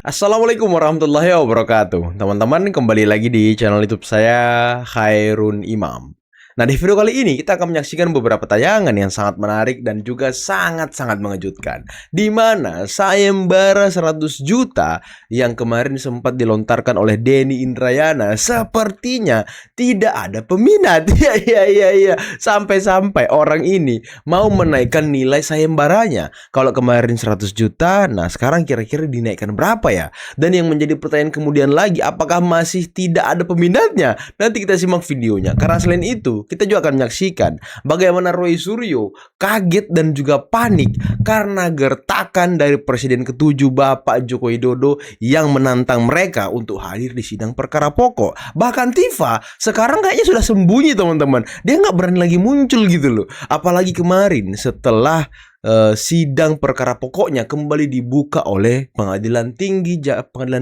Assalamualaikum warahmatullahi wabarakatuh. Teman-teman, kembali lagi di channel YouTube saya, Khairun Imam. Nah, di video kali ini kita akan menyaksikan beberapa tayangan yang sangat menarik dan juga sangat-sangat mengejutkan. Di mana sayembara 100 juta yang kemarin sempat dilontarkan oleh Denny Indrayana sepertinya tidak ada peminat. Iya. Sampai-sampai orang ini mau menaikkan nilai sayembaranya. Kalau kemarin 100 juta, nah sekarang kira-kira dinaikkan berapa ya? Dan yang menjadi pertanyaan kemudian lagi, apakah masih tidak ada peminatnya? Nanti kita simak videonya. Karena selain itu, kita juga akan menyaksikan bagaimana Roy Suryo kaget dan juga panik karena gertakan dari Presiden ke-7 Bapak Joko Widodo yang menantang mereka untuk hadir di sidang perkara pokok. Bahkan Tifa sekarang kayaknya sudah sembunyi, teman-teman. Dia nggak berani lagi muncul gitu loh. Apalagi kemarin setelah sidang perkara pokoknya kembali dibuka oleh Pengadilan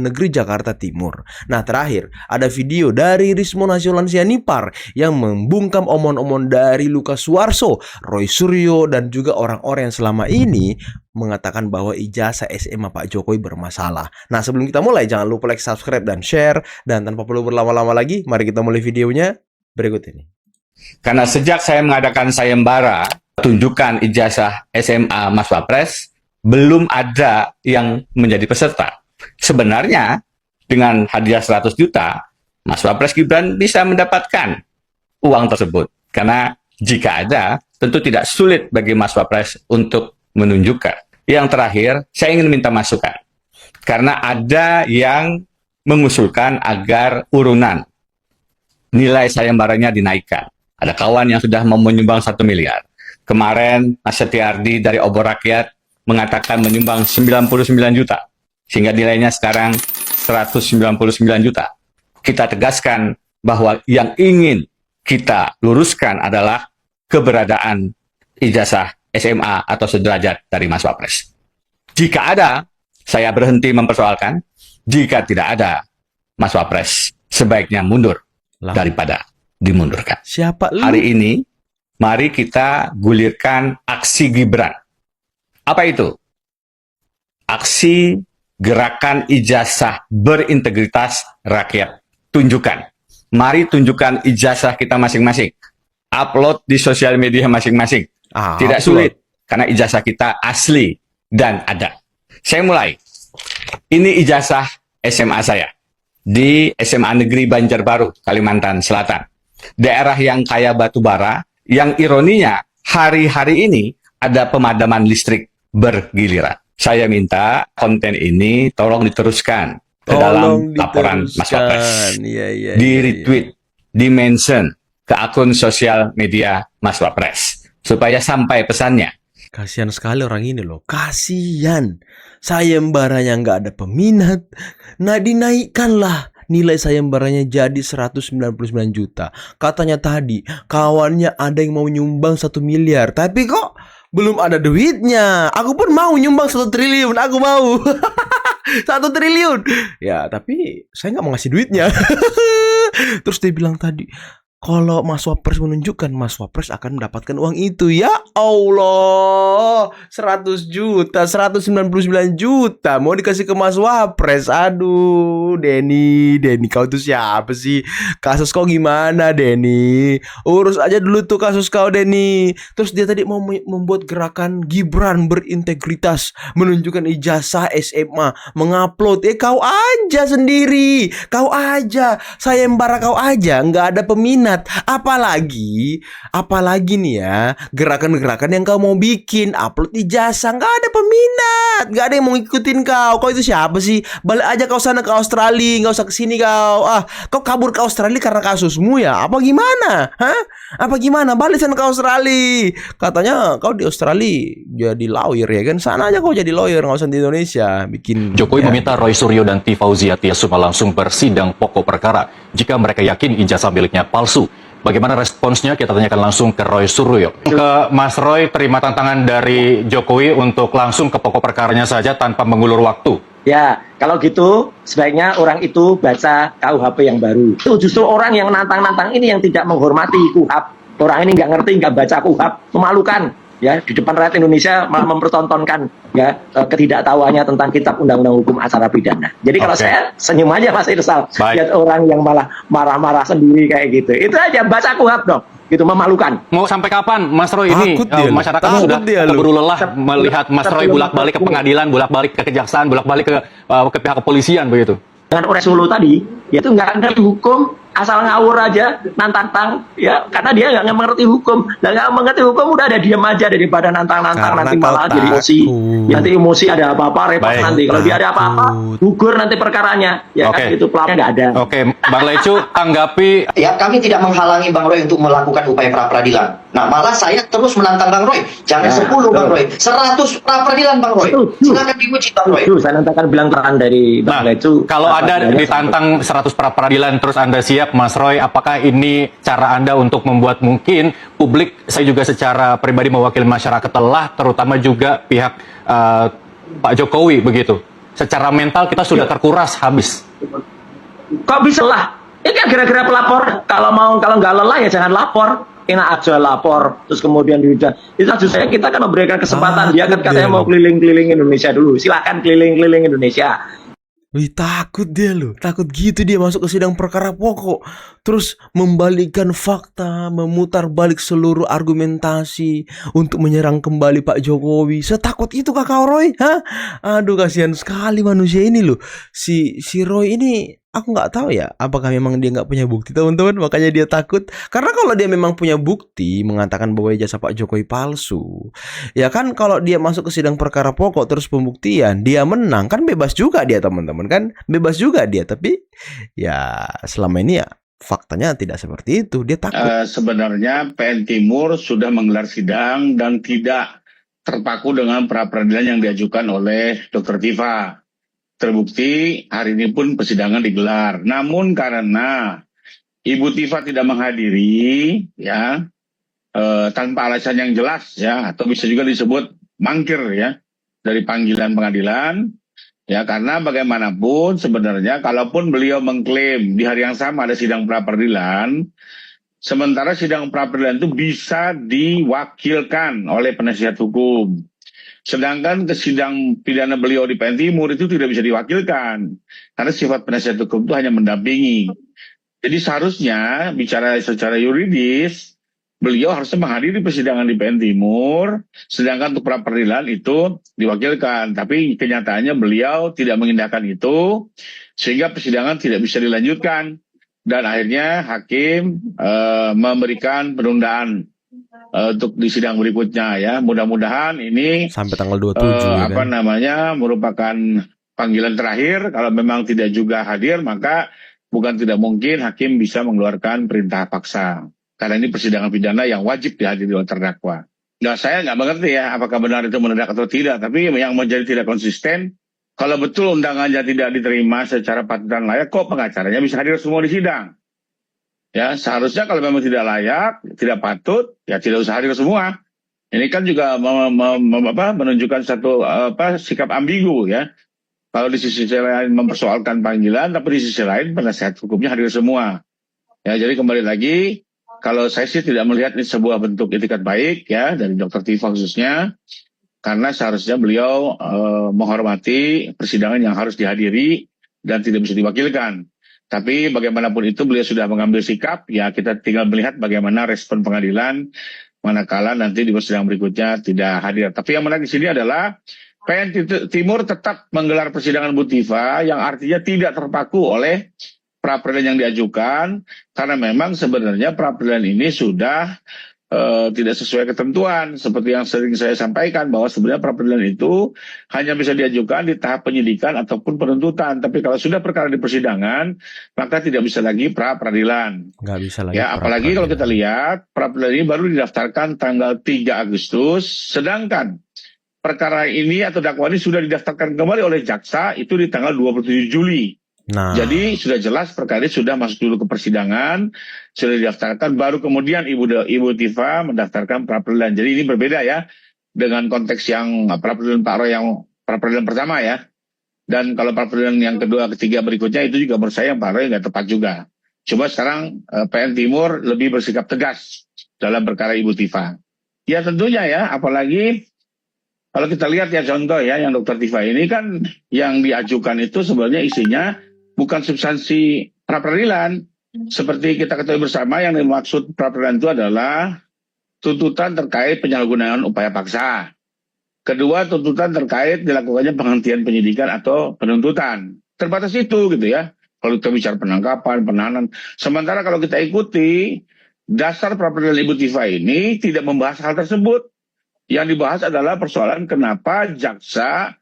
Negeri Jakarta Timur. Nah, terakhir ada video dari Rismon Hasyollansyah yang membungkam omon-omon dari Lukas Suarso, Roy Suryo dan juga orang-orang yang selama ini mengatakan bahwa ijazah SMA Pak Jokowi bermasalah. Nah, sebelum kita mulai jangan lupa like, subscribe dan share, dan tanpa perlu berlama-lama lagi, mari kita mulai videonya berikut ini. Karena sejak saya mengadakan sayembara tunjukkan ijazah SMA Mas Wapres, belum ada yang menjadi peserta. Sebenarnya dengan hadiah 100 juta, Mas Wapres Gibran bisa mendapatkan uang tersebut. Karena jika ada, tentu tidak sulit bagi Mas Wapres untuk menunjukkan. Yang terakhir, saya ingin minta masukan. Karena ada yang mengusulkan agar urunan nilai sayembaranya dinaikkan. Ada kawan yang sudah mau menyumbang 1 miliar. Kemarin Mas Setiardi dari Obor Rakyat mengatakan menyumbang 99 juta. Sehingga nilainya sekarang 199 juta. Kita tegaskan bahwa yang ingin kita luruskan adalah keberadaan ijazah SMA atau sederajat dari Mas Wapres. Jika ada, saya berhenti mempersoalkan. Jika tidak ada, Mas Wapres sebaiknya mundur daripada dimundurkan. Siapa lu? Hari ini mari kita gulirkan aksi Gibran. Apa itu? Aksi gerakan ijazah berintegritas rakyat. Tunjukkan. Mari tunjukkan ijazah kita masing-masing. Upload di sosial media masing-masing. Tidak sulit. Karena ijazah kita asli dan ada. Saya mulai. Ini ijazah SMA saya. Di SMA Negeri Banjarbaru, Kalimantan Selatan. Daerah yang kaya batu bara, yang ironinya hari-hari ini ada pemadaman listrik bergiliran. Saya minta konten ini tolong diteruskan ke dalam laporan Mas Wapres. Di retweet, di mention ke akun sosial media Mas Wapres. Supaya sampai pesannya. Kasihan sekali orang ini loh. Kasihan. Sayembaranya nggak ada peminat. Nah, dinaikkanlah nilai sayembaranya jadi 199 juta. Katanya tadi kawannya ada yang mau nyumbang 1 miliar. Tapi kok belum ada duitnya. Aku pun mau nyumbang 1 triliun. Aku mau 1 triliun. Ya, tapi saya nggak mau ngasih duitnya. Terus dia bilang tadi, kalau Mas Wapres menunjukkan, Mas Wapres akan mendapatkan uang itu. Ya Allah, 100 juta, 199 juta mau dikasih ke Mas Wapres. Aduh, Denny, kau tuh siapa sih? Kasus kau gimana, Denny? Urus aja dulu tuh kasus kau, Denny. Terus dia tadi mau membuat gerakan Gibran berintegritas, menunjukkan ijazah SMA, mengupload. Kau aja sendiri, kau aja, sayembara kau aja, nggak ada peminat. Apalagi nih ya, gerakan-gerakan yang kau mau bikin, upload ijazah, nggak ada peminat, nggak ada yang mau ngikutin kau. Kau itu siapa sih? Balik aja kau sana ke Australia, nggak usah kesini kau. Kau kabur ke Australia karena kasusmu ya? Apa gimana? Apa gimana? Balik sana ke Australia. Katanya kau di Australia jadi lawyer ya kan? Sana aja kau jadi lawyer, nggak usah di Indonesia bikin. Jokowi meminta Roy Suryo dan T. Fauzia Tiasuma langsung bersidang pokok perkara jika mereka yakin ijazah miliknya palsu. Bagaimana responsnya? Kita tanyakan langsung ke Roy Suryo. Ke Mas Roy, terima tantangan dari Jokowi untuk langsung ke pokok perkaranya saja tanpa mengulur waktu. Ya, kalau gitu sebaiknya orang itu baca KUHP yang baru. Itu justru orang yang nantang-nantang ini yang tidak menghormati KUHP. Orang ini nggak ngerti, nggak baca KUHP, memalukan. ya di depan rakyat Indonesia malah mempertontonkan ya ketidaktahuannya tentang kitab undang-undang hukum acara pidana. Jadi kalau Oke. saya senyum aja Mas Irsal Baik. lihat orang yang malah marah-marah sendiri kayak gitu. Itu aja baca KUHP dong. Gitu memalukan. Mau sampai kapan Mas Roy ini Takut dia, masyarakat takut sudah dia, lu. keburu lelah melihat Mas Roy bolak-balik ke pengadilan, bolak-balik ke kejaksaan, bolak-balik ke pihak kepolisian begitu. Dengan Ores Solo tadi, ya itu nggak ngerti hukum, asal ngawur aja, nantang-tang, ya karena dia nggak mengerti hukum. Dan nggak mengerti hukum udah ada diam aja daripada nantang-nantang, Karena nanti malah kau jadi emosi. takut. Ya, nanti emosi ada apa-apa repot Baik. nanti. Kalau dia ada apa-apa, Takut. gugur nanti perkaranya. Ya Oke. kan itu pelapnya nggak ada. Oke, Bang Lecu tanggapi. Ya, kami tidak menghalangi Bang Roy untuk melakukan upaya pra-peradilan. Nah, malah saya terus menantang Bang Roy. Jangan Nah, 10 Bang betul. Roy, 100 pra-peradilan Bang Roy. Betul. Silakan diuji Bang Roy. Itu saya nantikan bilang terang dari Nah, Bang Lecu. kalau Anda Pra-peradilannya ditantang 100 pra-peradilan terus Anda siap, Mas Roy, apakah ini cara Anda untuk membuat mungkin publik, saya juga secara pribadi mewakili masyarakat telah, terutama juga pihak Pak Jokowi begitu. Secara mental kita sudah terkuras habis. Kok bisa lah? Ini kan gara-gara pelapor. Kalau nggak lelah ya jangan lapor. Enak aja lapor. Terus kemudian diudah. Itu maksud saya kita kan memberikan kesempatan. Dia kan katanya mau keliling-keliling Indonesia dulu. Silakan keliling-keliling Indonesia. Wih, takut dia loh, takut gitu dia masuk ke sidang perkara pokok, terus membalikkan fakta, memutar balik seluruh argumentasi untuk menyerang kembali Pak Jokowi. Setakut itu Kakak Roy, hah? Aduh, kasihan sekali manusia ini loh. Si Roy ini, aku nggak tahu ya, apakah memang dia nggak punya bukti teman-teman, makanya dia takut. Karena kalau dia memang punya bukti mengatakan bahwa ijazah Pak Jokowi palsu, ya kan kalau dia masuk ke sidang perkara pokok terus pembuktian, dia menang kan bebas juga dia teman-teman kan, bebas juga dia. Tapi ya selama ini ya faktanya tidak seperti itu, dia takut. Sebenarnya PN Timur sudah menggelar sidang dan tidak terpaku dengan pra-peradilan yang diajukan oleh Dr. Tifa. Terbukti hari ini pun persidangan digelar. Namun karena Ibu Tifa tidak menghadiri, ya tanpa alasan yang jelas, ya atau bisa juga disebut mangkir, ya dari panggilan pengadilan, ya karena bagaimanapun sebenarnya kalaupun beliau mengklaim di hari yang sama ada sidang pra-peradilan, sementara sidang pra-peradilan itu bisa diwakilkan oleh penasihat hukum. Sedangkan ke sidang pidana beliau di PN Timur itu tidak bisa diwakilkan. Karena sifat penasihat hukum itu hanya mendampingi. Jadi seharusnya bicara secara yuridis, beliau harusnya menghadiri persidangan di PN Timur, sedangkan untuk pra-peradilan itu diwakilkan. Tapi kenyataannya beliau tidak mengindahkan itu, sehingga persidangan tidak bisa dilanjutkan. Dan akhirnya hakim memberikan penundaan untuk di sidang berikutnya, ya. Mudah-mudahan ini Sampai tanggal 27 ya kan? merupakan panggilan terakhir. Kalau memang tidak juga hadir, maka bukan tidak mungkin hakim bisa mengeluarkan perintah paksa. Karena ini persidangan pidana yang wajib dihadiri oleh terdakwa. Nah, saya nggak mengerti ya apakah benar itu mendadak atau tidak. Tapi yang menjadi tidak konsisten, kalau betul undangannya tidak diterima secara patut dan layak, kok pengacaranya bisa hadir semua di sidang? Ya, seharusnya kalau memang tidak layak, tidak patut, ya tidak usah hadir semua. Ini kan juga menunjukkan satu sikap ambigu, ya. Kalau di sisi lain mempersoalkan panggilan, tapi di sisi lain penasihat hukumnya hadir semua. Ya, jadi kembali lagi, kalau saya sih tidak melihat ini sebuah bentuk etikat baik, ya, dari Dr. Tifa khususnya, karena seharusnya beliau menghormati persidangan yang harus dihadiri dan tidak bisa diwakilkan. Tapi bagaimanapun itu beliau sudah mengambil sikap, ya kita tinggal melihat bagaimana respon pengadilan manakala nanti di persidangan berikutnya tidak hadir. Tapi yang menarik di sini adalah PN Timur tetap menggelar persidangan Bu Tifa yang artinya tidak terpaku oleh pra-peradilan yang diajukan, karena memang sebenarnya pra-peradilan ini sudah tidak sesuai ketentuan, seperti yang sering saya sampaikan bahwa sebenarnya pra-peradilan itu hanya bisa diajukan di tahap penyidikan ataupun penuntutan. Tapi kalau sudah perkara di persidangan, maka tidak bisa lagi pra-peradilan. Nggak bisa lagi. Ya, apalagi kalau kita lihat pra-peradilan ini baru didaftarkan tanggal 3 Agustus, sedangkan perkara ini atau dakwaan ini sudah didaftarkan kembali oleh jaksa itu di tanggal 27 Juli. Nah, Jadi sudah jelas perkara ini sudah masuk dulu ke persidangan, sudah didaftarkan, baru kemudian Ibu Tifa mendaftarkan pra-peradilan. Jadi ini berbeda ya dengan konteks yang pra-peradilan Pak Roy yang pra-peradilan pertama ya. Dan kalau pra-peradilan yang kedua, ketiga berikutnya itu juga menurut saya yang Pak Roy nggak tepat juga. Coba sekarang PN Timur lebih bersikap tegas dalam perkara Ibu Tifa. Ya tentunya ya, apalagi kalau kita lihat ya contoh ya, yang Dokter Tifa ini kan yang diajukan itu sebenarnya isinya bukan substansi pra peradilan. Seperti kita ketahui bersama, yang dimaksud pra peradilan itu adalah tuntutan terkait penyalahgunaan upaya paksa. Kedua, tuntutan terkait dilakukannya penghentian penyidikan atau penuntutan. Terbatas itu gitu ya. Kalau kita bicara penangkapan, penahanan. Sementara kalau kita ikuti dasar pra peradilan Ibu Tifa ini tidak membahas hal tersebut. Yang dibahas adalah persoalan kenapa jaksa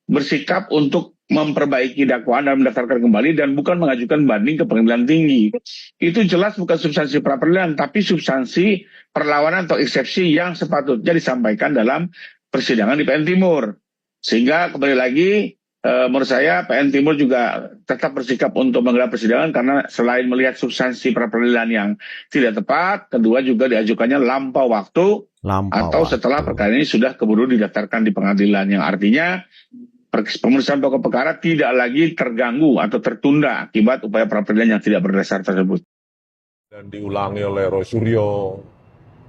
bersikap untuk memperbaiki dakwaan dan mendaftarkan kembali dan bukan mengajukan banding ke pengadilan tinggi. Itu jelas bukan substansi pra peradilan, tapi substansi perlawanan atau eksepsi yang sepatutnya disampaikan dalam persidangan di PN Timur. Sehingga kembali lagi, menurut saya PN Timur juga tetap bersikap untuk menggelar persidangan karena selain melihat substansi pra peradilan yang tidak tepat, kedua juga diajukannya lampau waktu atau setelah perkara ini sudah keburu didaftarkan di pengadilan, yang artinya pemeriksaan pokok perkara tidak lagi terganggu atau tertunda akibat upaya pra peradilan yang tidak berdasar tersebut. Dan diulangi oleh Roy Suryo,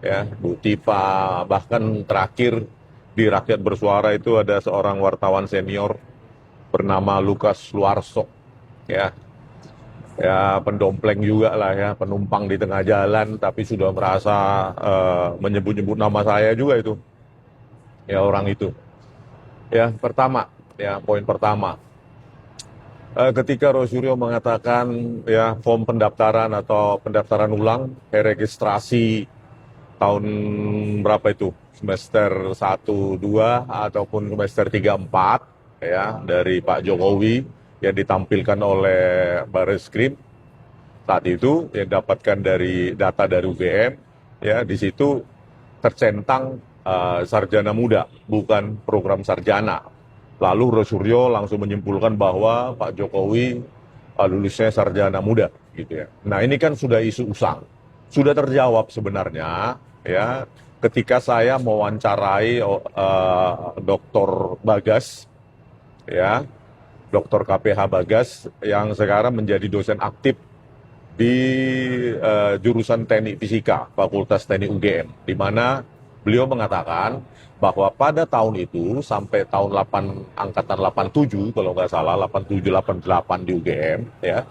ya, Bu Tifa, bahkan terakhir di Rakyat Bersuara itu ada seorang wartawan senior bernama Lukas Luarso, ya pendompleng juga lah ya, penumpang di tengah jalan tapi sudah merasa menyebut-nyebut nama saya juga itu, ya orang itu. Ya pertama, ya poin pertama, ketika Rosuryo mengatakan ya form pendaftaran atau pendaftaran ulang registrasi tahun berapa itu, semester 1, 2 ataupun semester 3, 4 ya dari Pak Jokowi yang ditampilkan oleh Barreskrim saat itu, yang dapatkan dari data dari UGM, ya di situ tercentang sarjana muda, bukan program sarjana. Lalu Rosuryo langsung menyimpulkan bahwa Pak Jokowi lulusnya sarjana muda, gitu ya. Nah ini kan sudah isu usang, sudah terjawab sebenarnya, ya ketika saya mewawancarai Dr. Bagas, ya. Dr. KPH Bagas yang sekarang menjadi dosen aktif di jurusan Teknik Fisika, Fakultas Teknik UGM, di mana beliau mengatakan bahwa pada tahun itu sampai tahun angkatan 87 kalau nggak salah, 87 88 di UGM ya.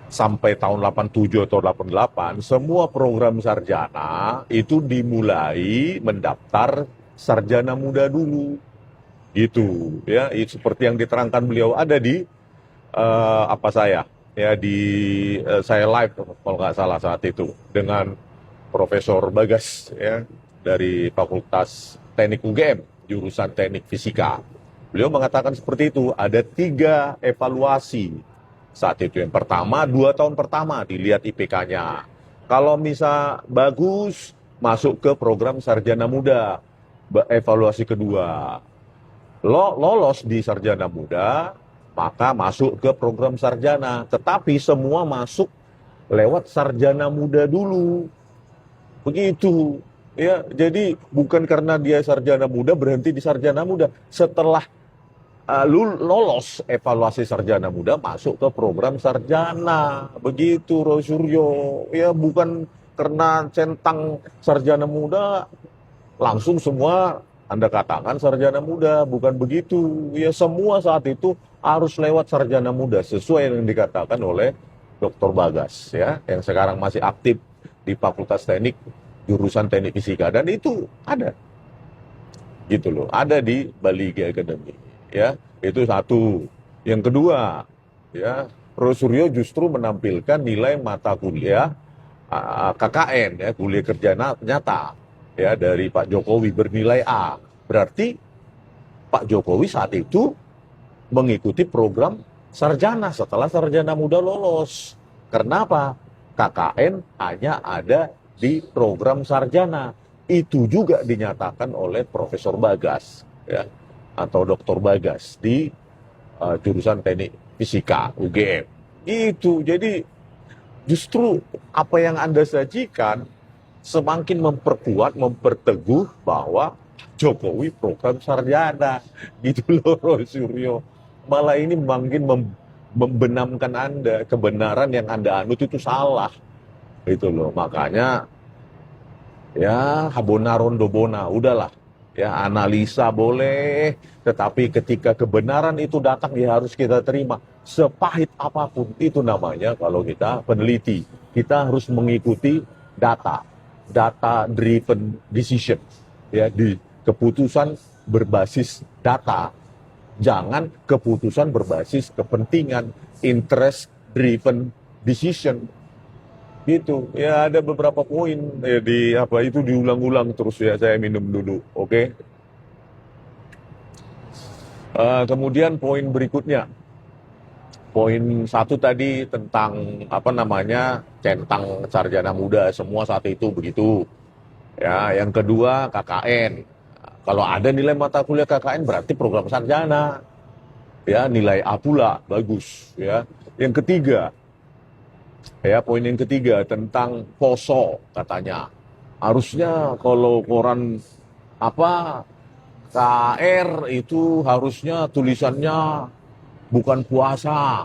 Sampai tahun 87 atau 88 semua program sarjana itu dimulai mendaftar sarjana muda dulu. Gitu ya, seperti yang diterangkan beliau ada di saya live kalau nggak salah saat itu dengan Profesor Bagas ya dari Fakultas Teknik UGM jurusan Teknik Fisika. Beliau mengatakan seperti itu, ada 3 evaluasi saat itu. Yang pertama 2 tahun pertama dilihat IPK-nya, kalau misal bagus masuk ke program sarjana muda. Evaluasi kedua lolos di sarjana muda, maka masuk ke program sarjana. Tetapi semua masuk lewat sarjana muda dulu. Begitu. Ya, jadi bukan karena dia sarjana muda berhenti di sarjana muda. Setelah lolos evaluasi sarjana muda masuk ke program sarjana. Begitu Rosuryo. Ya, bukan karena centang sarjana muda langsung semua Anda katakan sarjana muda, bukan begitu. Ya semua saat itu harus lewat sarjana muda sesuai yang dikatakan oleh Dr. Bagas ya, yang sekarang masih aktif di Fakultas Teknik jurusan Teknik Fisika, dan itu ada. Gitu loh, ada di Bali Academy ya. Itu satu. Yang kedua, ya, Rosuryo justru menampilkan nilai mata kuliah KKN ya, kuliah kerja nyata. Ya, dari Pak Jokowi bernilai A. Berarti Pak Jokowi saat itu mengikuti program sarjana setelah sarjana muda lolos. Kenapa? KKN hanya ada di program sarjana. Itu juga dinyatakan oleh Profesor Bagas ya, atau Dr. Bagas di jurusan Teknik Fisika UGM. Itu jadi justru apa yang Anda sajikan semakin memperkuat, memperteguh bahwa Jokowi program sarjana. Gitu loh Rosuryo. Malah ini makin membenamkan Anda, kebenaran yang Anda anut itu salah. Itu loh, makanya Ya, habona rondobona, udahlah. Ya, analisa boleh, tetapi ketika kebenaran itu datang ya harus kita terima. Sepahit apapun itu namanya kalau kita peneliti. Kita harus mengikuti data, data driven decision. Ya, di keputusan berbasis data. Jangan keputusan berbasis kepentingan, interest driven decision. Gitu ya, ada beberapa poin ya, di apa itu diulang-ulang terus ya. Saya minum dulu, oke. Kemudian poin berikutnya, poin satu tadi tentang apa namanya centang sarjana muda semua saat itu begitu ya. Yang kedua KKN, kalau ada nilai mata kuliah KKN berarti program sarjana ya, nilai A pula bagus ya. Yang ketiga ya, poin yang ketiga tentang poso katanya. Harusnya kalau koran apa KR itu harusnya tulisannya bukan puasa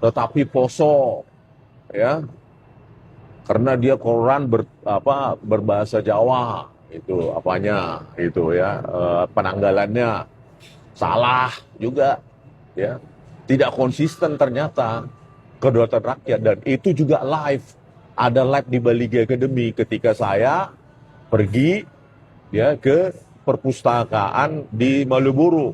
tetapi poso ya. Karena dia koran berbahasa Jawa itu apanya itu ya, penanggalannya salah juga ya. Tidak konsisten ternyata kedaulatan rakyat, dan itu juga live, ada live di Baligi Academy ketika saya pergi ya ke perpustakaan di Malioboro,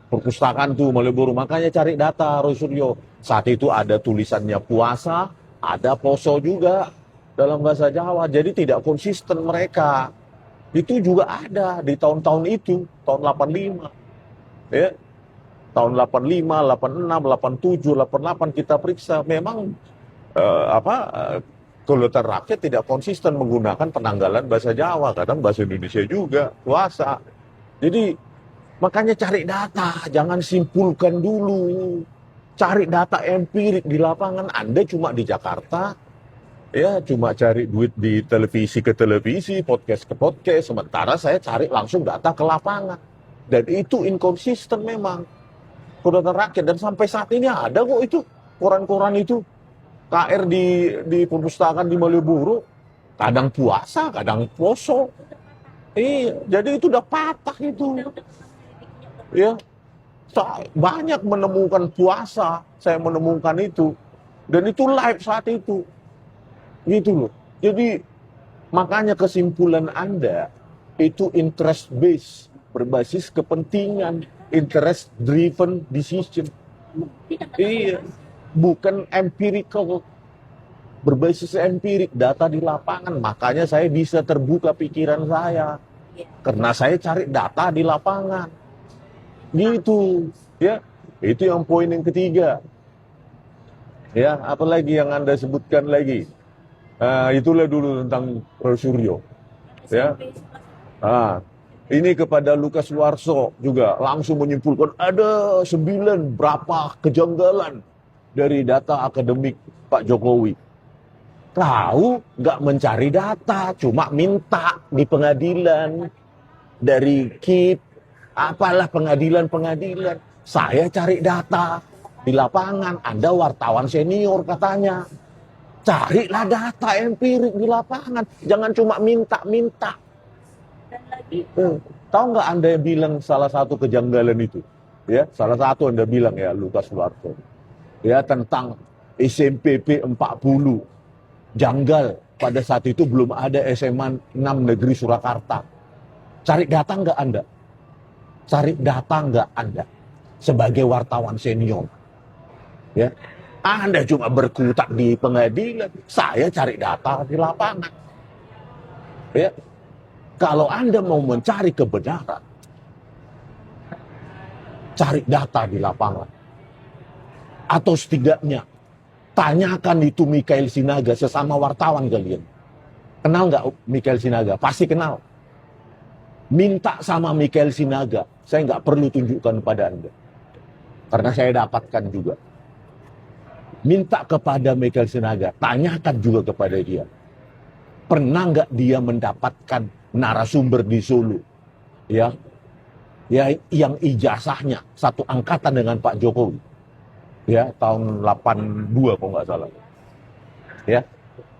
perpustakaan tuh Malioboro, makanya cari data Roy Suryo, saat itu ada tulisannya puasa, ada poso juga dalam bahasa Jawa, jadi tidak konsisten mereka. Itu juga ada di tahun-tahun itu, tahun 85 ya. Tahun 85, 86, 87, 88 kita periksa, memang kedaulatan rakyat tidak konsisten menggunakan penanggalan bahasa Jawa, kadang bahasa Indonesia juga, puasa. Jadi makanya cari data, jangan simpulkan dulu. Cari data empirik di lapangan. Anda cuma di Jakarta, ya cuma cari duit di televisi ke televisi, podcast ke podcast, sementara saya cari langsung data ke lapangan. Dan itu inkonsisten memang. Kedaulatan rakyat, dan sampai saat ini ada kok itu koran-koran itu KR di perpustakaan di Malioboro, kadang puasa kadang poso. Jadi itu udah patah itu ya. Banyak menemukan puasa, saya menemukan itu, dan itu live saat itu gitu loh. Jadi makanya kesimpulan Anda itu interest based, berbasis kepentingan, interest driven decision. Iya, bukan empirical, berbasis empirik, data di lapangan. Makanya saya bisa terbuka pikiran saya, karena saya cari data di lapangan. Gitu, ya. Itu yang poin yang ketiga. Ya, apalagi yang Anda sebutkan lagi? Itulah dulu tentang Roy Suryo. Ya. Ini kepada Lukas Warso juga langsung menyimpulkan ada 9 berapa kejanggalan dari data akademik Pak Jokowi. Tahu nggak mencari data, cuma minta di pengadilan dari KIP, apalah pengadilan. Saya cari data di lapangan, Anda wartawan senior katanya. Carilah data empirik di lapangan, jangan cuma minta-minta. Tahu nggak Anda yang bilang salah satu kejanggalan itu? Ya, salah satu Anda bilang ya, Lukas Warso. Ya, tentang SMPP 40. Janggal, pada saat itu belum ada SMA 6 Negeri Surakarta. Cari data nggak Anda? Cari data nggak Anda? Sebagai wartawan senior. Ya, Anda cuma berkutat di pengadilan, saya cari data di lapangan. Ya. Kalau Anda mau mencari kebenaran, cari data di lapangan. Atau setidaknya, tanyakan itu Mikael Sinaga, sesama wartawan kalian. Kenal nggak Mikael Sinaga? Pasti kenal. Minta sama Mikael Sinaga, saya nggak perlu tunjukkan pada Anda. Karena saya dapatkan juga. Minta kepada Mikael Sinaga, tanyakan juga kepada dia. Pernah nggak dia mendapatkan narasumber di Solo, ya yang ijazahnya satu angkatan dengan Pak Jokowi, ya tahun 82 kalau nggak salah, ya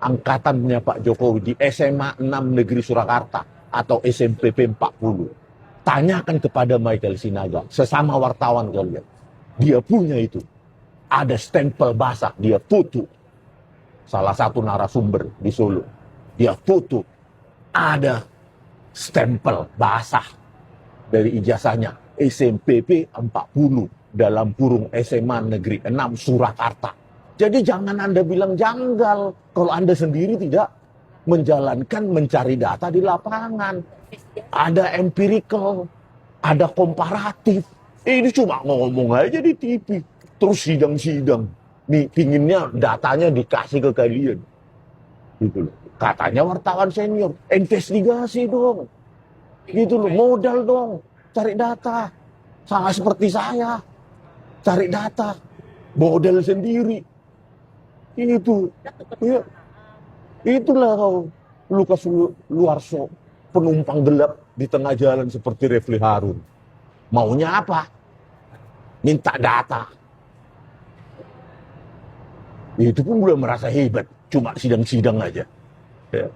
angkatannya Pak Jokowi di SMA 6 Negeri Surakarta atau SMPP 40. Tanyakan kepada Michael Sinaga, sesama wartawan kalian. Dia punya itu. Ada stempel basah, dia foto. Salah satu narasumber di Solo. Dia foto. Ada stempel basah dari ijazahnya SMPP 40 dalam kurung SMA Negeri 6 Surakarta. Jadi jangan Anda bilang janggal kalau Anda sendiri tidak menjalankan mencari data di lapangan. Ada empirical, ada komparatif. Ini cuma ngomong aja di TV. Terus sidang-sidang. Nih, pinginnya datanya dikasih ke kalian. Gitu loh. Katanya wartawan senior, investigasi dong. Gitu loh, modal dong. Cari data. Sama seperti saya. Cari data. Modal sendiri. Itu. Ya. Itulah kau Lukas Luarso, penumpang gelap di tengah jalan seperti Refli Harun. Maunya apa? Minta data. Itu pun udah merasa hebat, cuma sidang-sidang aja. Ya.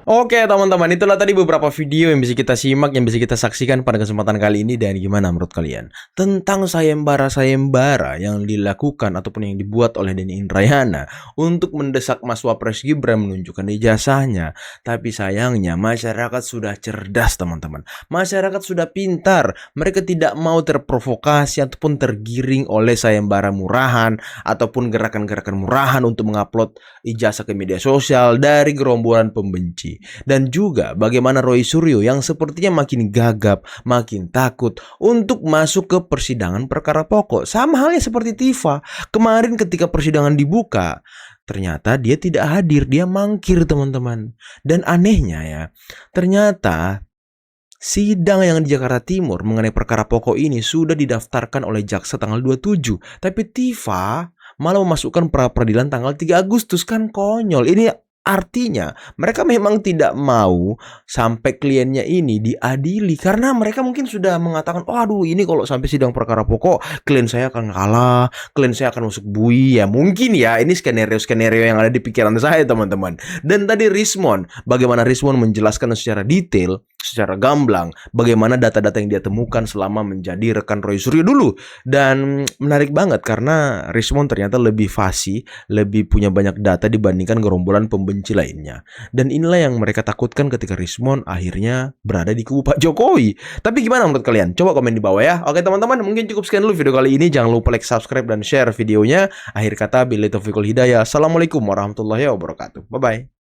Oke teman-teman, itulah tadi beberapa video yang bisa kita simak, yang bisa kita saksikan pada kesempatan kali ini. Dan gimana menurut kalian tentang sayembara-sayembara yang dilakukan ataupun yang dibuat oleh Denny Indrayana untuk mendesak Mas Wapres Gibran menunjukkan ijazahnya? Tapi sayangnya masyarakat sudah cerdas teman-teman. Masyarakat sudah pintar. Mereka tidak mau terprovokasi ataupun tergiring oleh sayembara murahan ataupun gerakan-gerakan murahan untuk mengupload ijazah ke media sosial dari gerombolan pembenci. Dan juga bagaimana Roy Suryo yang sepertinya makin gagap, makin takut untuk masuk ke persidangan perkara pokok. Sama halnya seperti Tifa. Kemarin ketika persidangan dibuka, ternyata dia tidak hadir, dia mangkir teman-teman. Dan anehnya ya, ternyata sidang yang di Jakarta Timur mengenai perkara pokok ini sudah didaftarkan oleh jaksa tanggal 27. Tapi Tifa malah memasukkan pra-peradilan tanggal 3 Agustus. Kan konyol. Ini artinya mereka memang tidak mau sampai kliennya ini diadili karena mereka mungkin sudah mengatakan, oh aduh ini kalau sampai sidang perkara pokok klien saya akan kalah, klien saya akan masuk bui. Ya mungkin ya, ini skenario-skenario yang ada di pikiran saya teman-teman. Dan tadi Rismond, bagaimana Rismond menjelaskan secara detail, secara gamblang bagaimana data-data yang dia temukan selama menjadi rekan Roy Suryo dulu. Dan menarik banget karena Rismond ternyata lebih fasih, lebih punya banyak data dibandingkan gerombolan pembenci lainnya. Dan inilah yang mereka takutkan ketika Rismond akhirnya berada di kubu Pak Jokowi. Tapi gimana menurut kalian? Coba komen di bawah ya. Oke teman-teman, mungkin cukup sekian dulu video kali ini. Jangan lupa like, subscribe, dan share videonya. Akhir kata, billahi taufiqul hidayah. Assalamualaikum warahmatullahi wabarakatuh. Bye-bye.